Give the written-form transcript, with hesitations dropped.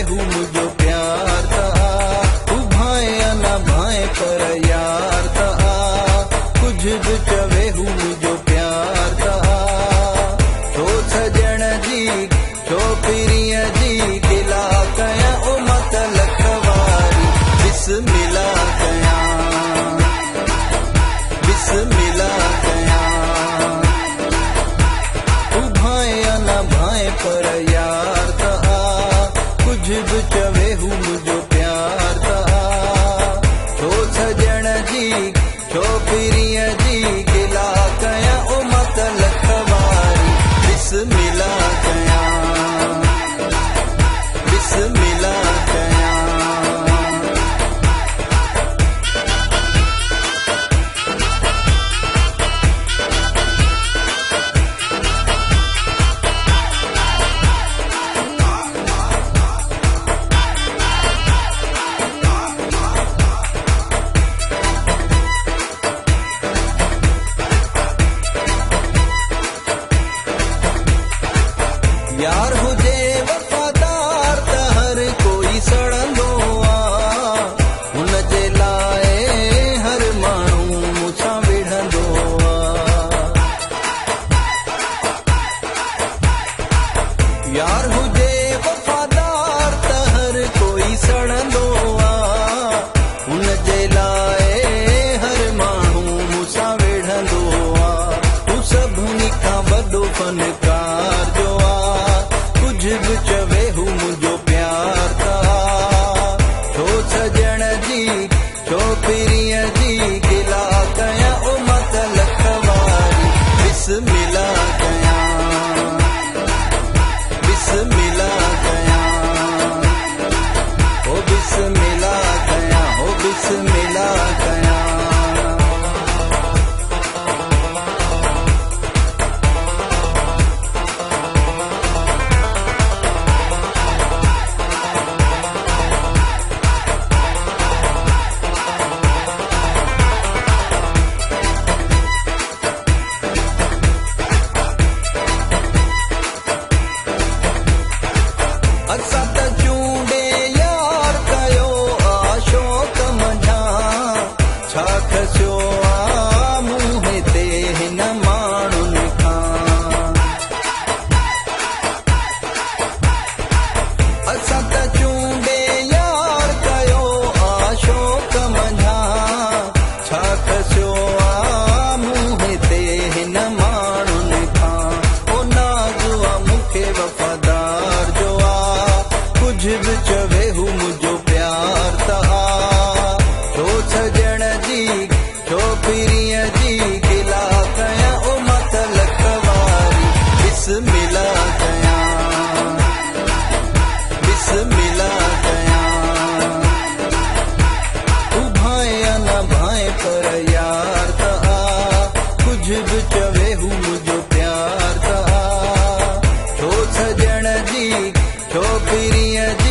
हूँ मुझो प्यार था तू भाए या ना भाए पर यार था कुछ भी चवे हूँ मुझो प्यार था छो सजण जी छो पिरिय जी गिला कया ओ मत लखवारी बिस्मिल्ला कया बिस्मिल्ला कया तू भाए या ना भाए पर यार था कुछ भी चवे हूँ मुझो प्यार था छो सजण जी छो पिरिय जी गिला कया ओ मत लखवारी बिस्मिल्ला कया बिस्मिल्ला कया यार हुजे वफादार त हर कोई सड़ंदो हुन जे लाइ हर माण्हू मूंसां विढ़ंदो यार हुजे वफादार त हर कोई सड़ंदो हुन जे लाइ हर माण्हू मूंसां विढ़ंदो तू सभिनी खां वॾो फनकार जो कुछ भी चवे हूँ मुझो प्यार था छो सजण जी छो पिरिय जी गिला कया ओ मत लखवारी बिस्मिल्ला कया बिस्मिल्ला कया ओ बिस्मिल्ला कया ओ बिस्मिल्ला कया असां त चूंडे यार कयो अशोक मंझां छा खसियो मुंहं ते हिन माण्हुनि खां असां त चूंडे यार कयो अशोक मंझां छा खसियो मुंहं ते हिन माण्हुनि खां ओ नाज़ मूंखे वफ़ादार जो कुछ भी चवे हूँ मुझो प्यार था छो सजण जी छो पिरिय जी गिला कया ओ मत लखवारी बिस्मिल्ला कया बिस्मिल्ला कया तू भाए या ना भाए पर यार था कुछ भी चवे हूँ मुझो प्यार था छो सजण जी छो पिरिय जी